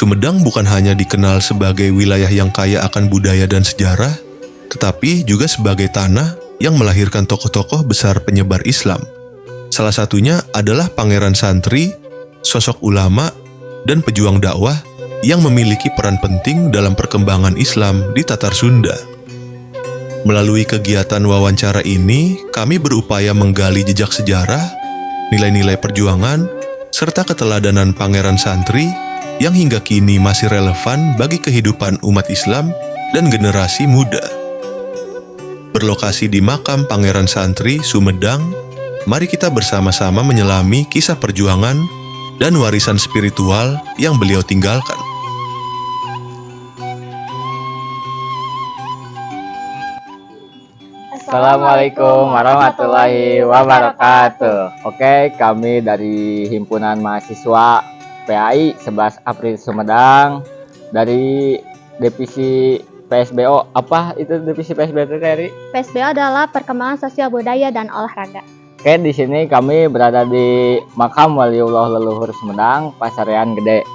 Sumedang bukan hanya dikenal sebagai wilayah yang kaya akan budaya dan sejarah, tetapi juga sebagai tanah yang melahirkan tokoh-tokoh besar penyebar Islam. Salah satunya adalah Pangeran Santri, sosok ulama, dan pejuang dakwah yang memiliki peran penting dalam perkembangan Islam di Tatar Sunda. Melalui kegiatan wawancara ini, kami berupaya menggali jejak sejarah, nilai-nilai perjuangan, serta keteladanan Pangeran Santri yang hingga kini masih relevan bagi kehidupan umat Islam dan generasi muda. Berlokasi di makam Pangeran Santri, Sumedang, mari kita bersama-sama menyelami kisah perjuangan dan warisan spiritual yang beliau tinggalkan. Assalamualaikum warahmatullahi wabarakatuh. Oke, kami dari Himpunan Mahasiswa PAI 11 April Sumedang dari divisi PSBO. Apa itu divisi PSBO itu, Keri? PSBO adalah Perkembangan Sosial Budaya dan Olahraga. Oke, di sini kami berada di Makam Waliullah Leluhur Sumedang, Pasarean Gede.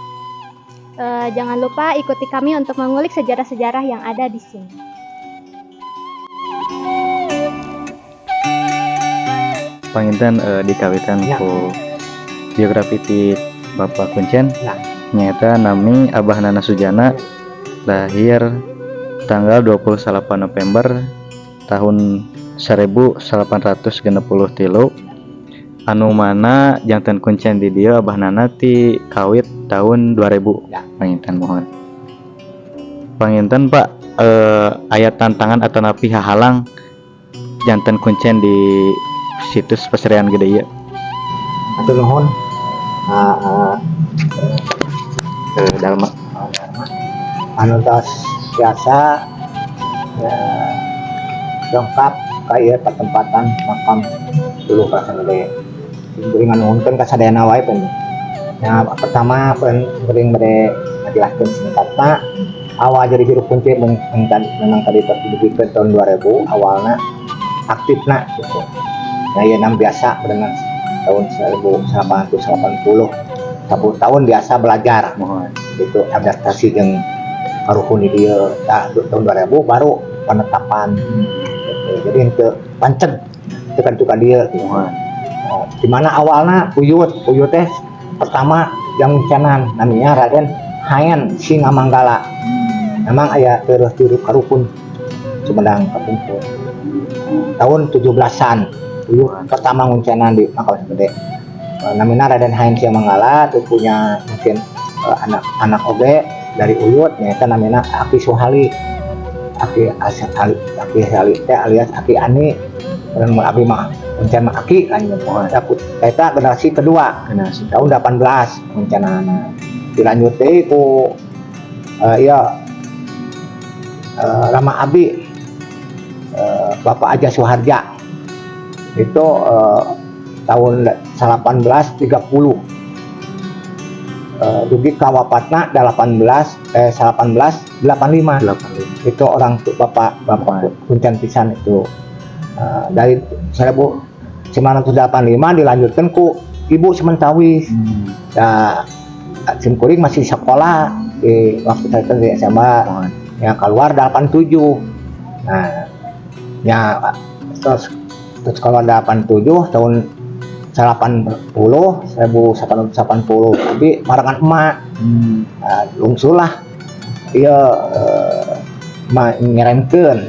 Jangan lupa ikuti kami untuk mengulik sejarah-sejarah yang ada di sini. Panginten dikawitan ku biografi ti Bapak Kuncen nyata nami Abah Nana Sujana lahir tanggal 28 November tahun 1863 anu mana jantan Kuncen di dieu Abah Nana ti kawit tahun 2000. Panginten mohon Panginten Pak ayat tantangan atau napi hahalang jantan Kuncen di situs Pasarean Gede ya. Atur nuhun. Dalma anu tos biasa lengkap kaya pertempatan makam dulu Pasarean Gede. Beuring nuhunkeun ka sadayana wae pen. Ya pertama pen beuring bade ngajelaskeun singkatna awal jadi juru kunci memang tadi terpilih tahun 2000 awalnya aktifna gitu. Nah ya nam biasa dengan tahun 1880 10 tahun biasa belajar itu adaptasi yang karuhun dia tahun 2000 baru penetapan gitu. Jadi untuk pancen tekan dia gitu. Dimana awalnya uyut teh pertama yang mencanan namanya Raden Hayen Singamanggala. Memang aya terus juru karuhun Sumedang kapumpul tahun 17-an pertama nguncenan di Makam Gede. Namina Raden Hayen Singamanggala itu punya mungkin anak oge dari uyut nyata namina Aki Suhali. Aki Suhali teh alias Aki Ani dan abi mah nguncenan Aki kan eta generasi kedua tahun 18 nguncenan. Dilanjut deui ku Rama Abi Bapak Aja Suharja itu tahun 1830 dugi kawapatna 1885 itu orang tuh Bapak Kuncen pisan itu dari 1985 dilanjutkan ku Ibu Sementawis. Simkuring masih sekolah di waktu saya di SMA yang keluar 87. Nah ya terus keluar 87 tahun 1980 tapi marangan emak lungsul lah dia ngeremkeun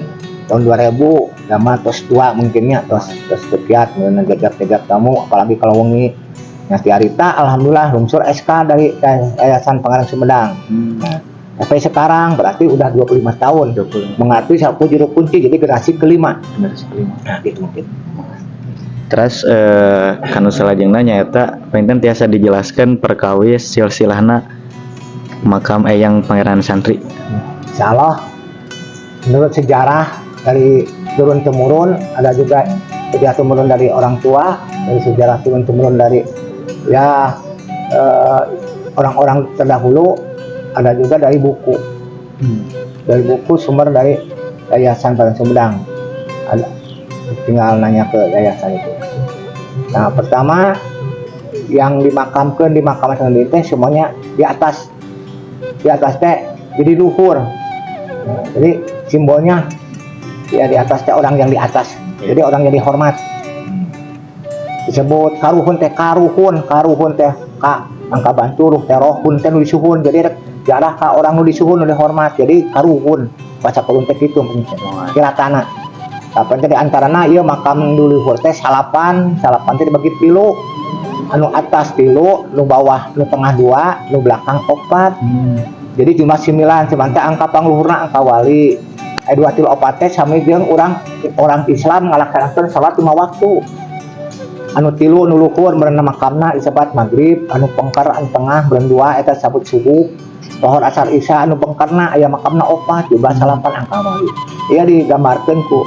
tahun 2000 lama terus tua mungkinnya terus tekiat ngegejar kamu apalagi kalau wengi ngasih harita alhamdulillah lungsur SK dari Yayasan Pangeran Sumedang. Sampai sekarang berarti udah 25 tahun mengakui aku juru kunci jadi generasi kelima. Nah gitu mungkin. Terus kanu salajengna nyaeta panginten tiasa dijelaskan perkawis silsilahna makam Eyang Pangeran Santri. Insyaallah menurut sejarah dari turun temurun ada juga sejarah temurun dari orang tua, dari sejarah turun temurun dari orang-orang terdahulu, ada juga dari buku. Dari buku sumber dari Yayasan Pangeran Sumedang. Ada tinggal nanya ke yayasan itu. Nah, pertama yang dimakamkan di makam sendiri teh semuanya di atas di atas teh jadi luhur. Nah, jadi simbolnya ya di atas teh orang yang di atas, jadi orang yang dihormat. Disebut karuhun teh ka angka bantu teh rohun teh nu disuhun, jadi jarah ka orang nu disuhun nu dihormat, jadi karuhun baca kulun teh kitu kiratana. Tapi jadi antarana ieu makam nu luhur teh salapan teh dibagi tilu, anu atas tilu, nu bawah nu tengah 2, nu belakang 4. Jadi jumlah 9, cuman teh angka pangluhurna angka wali. 2 tilu 4 teh sami jeung orang Islam ngalaksanakeun salat 5 waktu. Anu tilu nu luhur meureunna makamna disebut maghrib, anu pengker anu tengah meureun 2 eta disebut subuh. Lohor asar isya anu pengkerna aya makamna 4, jumlah 8 angka wali. Ieu digambarkeun ku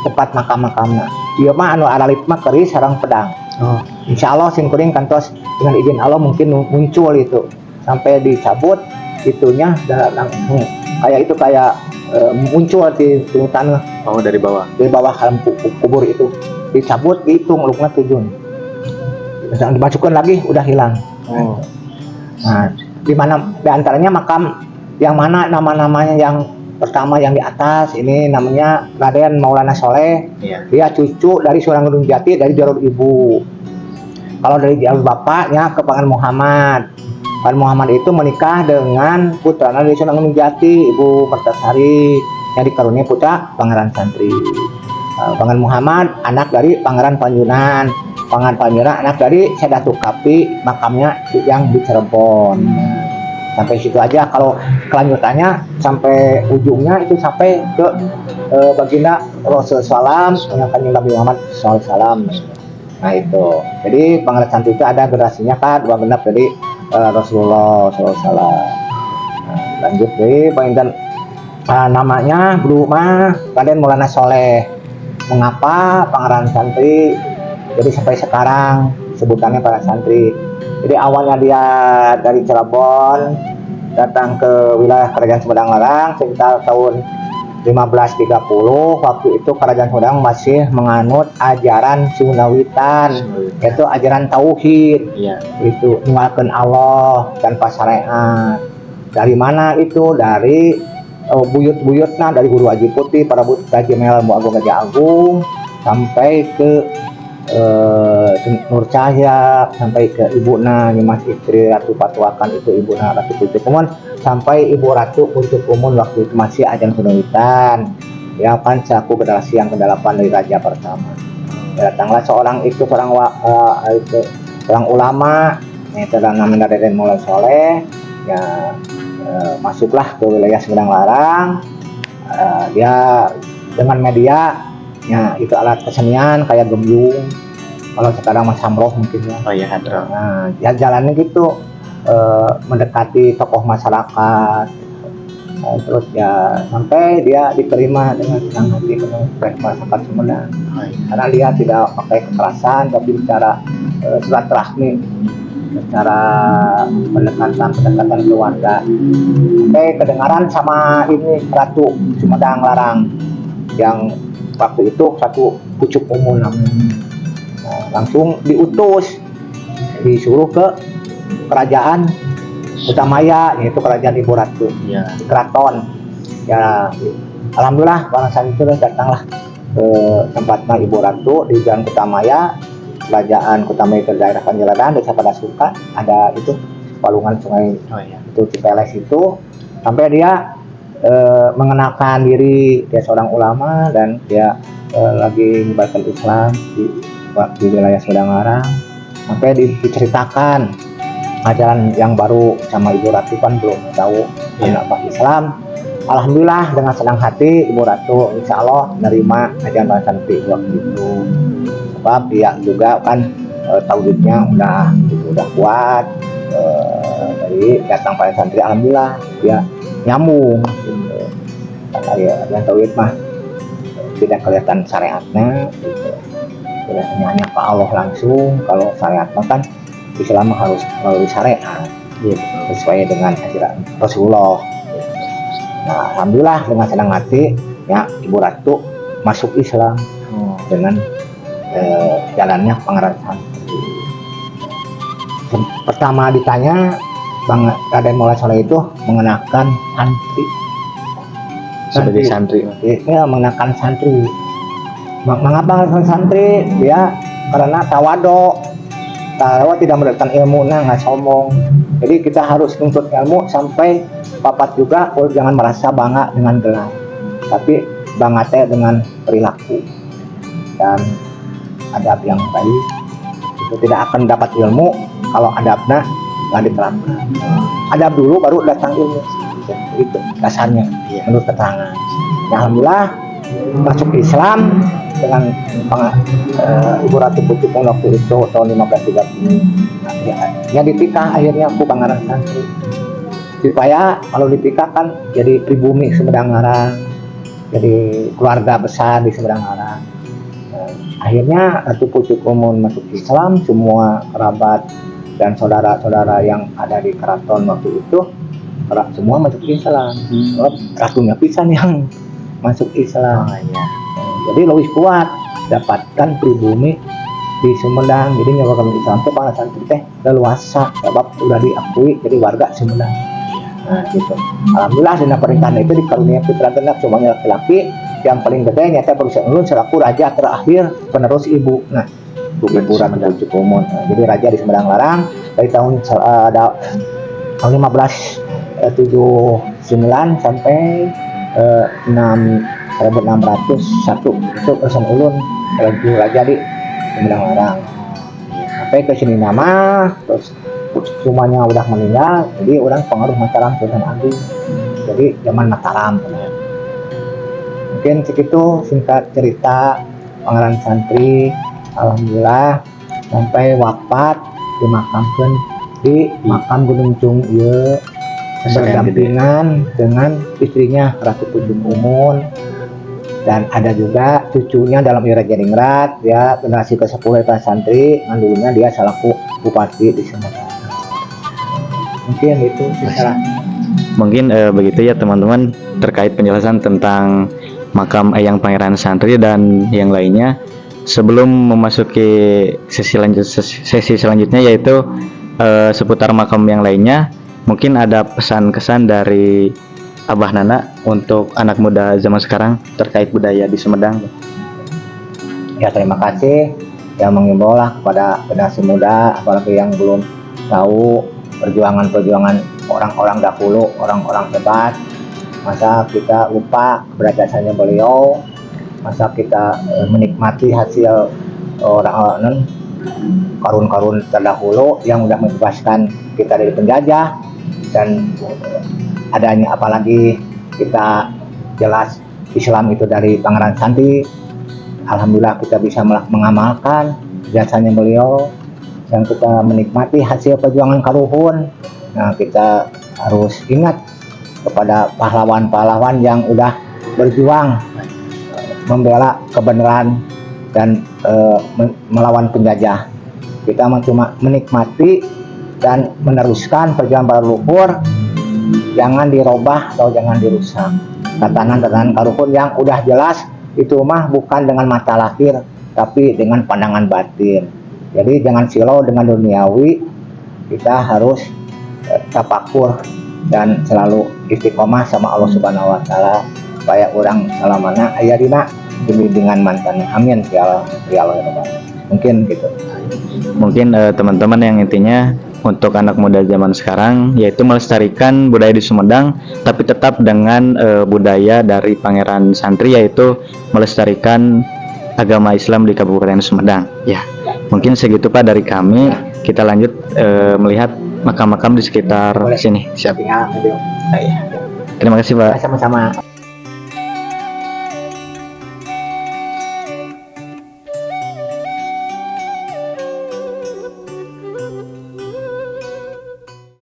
tempat makam-makamna. Ieu mah anu aralip mah keris sareng pedang. Insyaallah simkuring kantos dengan izin Allah mungkin muncul itu sampai dicabut itunya dan kayak itu kayak muncul di tanah dari bawah kubur itu dicabut dihitung lukna 7 misalnya dimasukkan lagi udah hilang. Nah di mana di antaranya makam yang mana nama-namanya yang pertama yang di atas ini namanya Raden Maulana Soleh. Dia cucu dari Sunan Gunung Jati dari jalur ibu. Kalau dari jalur bapaknya ke Pangan Muhammad. Pangan Muhammad itu menikah dengan putranya dari Sunan Gunung Jati, Ibu Mertasari, yang dikaruniai putra Pangeran Santri. Pangan Muhammad anak dari Pangeran Panjunan. Pangeran Panjunan anak dari Sedatu Kapi, makamnya yang di Cirebon. Sampai situ aja. Kalau kelanjutannya sampai ujungnya itu sampai ke baginda Rasulullah SAW yang kanjeng Nabi Muhammad SAW. Nah itu. Jadi Pangeran Santri itu ada generasinya kan 2 genap dari Rasulullah SAW. Nah, lanjut deh Pangeran namanya dulu mah Raden Maulana Soleh. Mengapa Pangeran Santri? Jadi sampai sekarang sebutannya para santri. Jadi awalnya dia dari Cirebon datang ke wilayah Kerajaan Sumedang Larang sekitar tahun 1530. Waktu itu Kerajaan Sumedang masih menganut ajaran Sunawitan, yaitu ajaran tauhid. Itu mengenalkan Allah tanpa syariat. Dari mana itu? Dari buyut-buyutna, dari Guru Haji Putih, para Haji Mel Agung Gajah Agung, sampai ke Nur Cahya, sampai ke ibuna Nyimas Istri Ratu Patuakan itu ibuna Ratu Putih Kumun, sampai Ibu Ratu Putih Kumun waktu itu masih ajaran Sunawitan. Ya kan selaku generasi yang ke-8 dari raja pertama. Datanglah seorang ulama yaitu namanya Raden Maulana Soleh. Ya masuklah ke wilayah Sumedang Larang. Dia dengan media ya itu alat kesenian kayak gemblung, kalau sekarang mas samroh mungkin ya. Nah ya jalannya gitu mendekati tokoh masyarakat. Terus ya sampai dia diterima dengan senang hati oleh masyarakat Sumedang. Karena dia tidak pakai kekerasan tapi secara silaturahmi, secara pendekatan keluarga. Sampai kedengaran sama ini Ratu Sumedang Larang yang waktu itu satu pucuk umum namanya. Nah, langsung diutus disuruh ke kerajaan Utamaya, yaitu kerajaan Ibu Ratu di keraton. Ya alhamdulillah para santri itu datanglah ke tempatnya Ibu Ratu di Jalan Utamaya, kerajaan Utamaya ke daerah Panjeladan, desa Padasuka, ada itu palungan sungai itu Cipeles itu. Sampai dia mengenalkan diri dia seorang ulama dan dia lagi menyebarkan Islam di wilayah Sumedang Larang. Sampai diceritakan ajaran yang baru sama Ibu Ratu kan belum tahu apa Islam. Alhamdulillah dengan senang hati Ibu Ratu insya Allah menerima ajaran santri waktu itu. Sebab dia juga kan tauhidnya udah kuat. Jadi datang pada santri alhamdulillah dia nyambung gitu. Ya yang tauhid mah tidak kelihatan syariatnya gitu. Hanya Pak Allah langsung. Kalau syariat mah kan Islam harus melalui syariat sesuai dengan ajaran Rasulullah. Nah alhamdulillah dengan senang hati ya Ibu Ratu masuk Islam dengan jalannya Pangeran Santri. Pertama ditanya Bang Raden Maula Soleh itu mengenakan santri. sebagai santri. Ya, mengenakan santri. Mengapa mengenakan santri? Ya karena tawado tidak mendapatkan ilmu, nggak sombong. Jadi kita harus nuntut ilmu sampai papat juga. Jangan merasa bangga dengan gelar, tapi bangga dengan perilaku dan adab yang baik. Itu tidak akan dapat ilmu kalau adabnya nggak diterapkan. Adab dulu baru datang ilmu. Itu dasarnya menurut keterangan. Nah, alhamdulillah masuk Islam dengan Ibu Ratu Pucukun waktu itu tahun 1530. Ya ditikah akhirnya aku Pangeran Santri. Supaya kalau ditikah kan jadi pribumi Sumedang Larang, jadi keluarga besar di Sumedang Larang. Akhirnya Ratu Pucukun masuk Islam, semua kerabat dan saudara-saudara yang ada di keraton waktu itu semua masuk Islam. Ratunya pisan yang masuk Islam. Jadi lebih kuat dapatkan pribumi di Sumedang. Jadi nyawa Islam itu Pangeran Santri teh leluasa sebab sudah diakui jadi warga Sumedang. Nah, gitu. Alhamdulillah dengan pernikahan itu dikaruniai putra genap semuanya laki-laki. Yang paling gede nyata berusia ulun selaku raja terakhir penerus ibu. Nah, Ibu Ratu Pucukun. Jadi raja di Sumedang Larang dari tahun 1579 sampai 1601 itu urusan ulun raja di Sumedang Larang. Sampai ke sini nama terus semuanya udah meninggal, jadi orang pengaruh Mataram Sultan Agung. Jadi zaman Mataram. Mungkin segitu singkat cerita Pangeran Santri. Alhamdulillah sampai wafat dimakamkan di makam Gunung Cung ieu berdampingan dengan istrinya Ratu Pucukun, dan ada juga cucunya dalam era Jadingrat, ya generasi ke-10 Pangeran Santri, yang dulunya dia selaku bupati di Sumedang. Mungkin itu secara Mungkin begitu ya teman-teman terkait penjelasan tentang makam Eyang Pangeran Santri dan yang lainnya. Sebelum memasuki sesi selanjutnya yaitu seputar makam yang lainnya, mungkin ada pesan-kesan dari Abah Nana untuk anak muda zaman sekarang terkait budaya di Sumedang. ya terima kasih yang mengimbau lah kepada generasi muda, apalagi yang belum tahu perjuangan orang-orang dahulu, orang-orang hebat. Masa kita lupa kepada jasanya beliau, masa kita menikmati hasil orang-orang karun-karun terdahulu yang udah membebaskan kita dari penjajah, dan adanya apalagi kita jelas Islam itu dari Pangeran Santri. Alhamdulillah kita bisa mengamalkan jasanya beliau, yang kita menikmati hasil perjuangan karuhun. Nah, kita harus ingat kepada pahlawan-pahlawan yang udah berjuang membela kebenaran dan melawan penjajah. Kita cuma menikmati dan meneruskan perjuangan para leluhur, jangan dirubah atau jangan dirusak. Tatanan-tatanan karuhun yang udah jelas itu mah bukan dengan mata lahir tapi dengan pandangan batin. Jadi jangan silau dengan duniawi, kita harus tafakur dan selalu istiqomah sama Allah Subhanahu wa taala supaya orang salamana aya dina bimbingan mantan. Amin ya Allah ya Rabbal. Mungkin gitu. Mungkin teman-teman yang intinya untuk anak muda zaman sekarang yaitu melestarikan budaya di Sumedang tapi tetap dengan budaya dari Pangeran Santri, yaitu melestarikan agama Islam di Kabupaten Sumedang. Ya, mungkin segitu Pak dari kami. Kita lanjut melihat makam-makam di sekitar sini. Siap. Ya, Terima kasih Pak. sama-sama.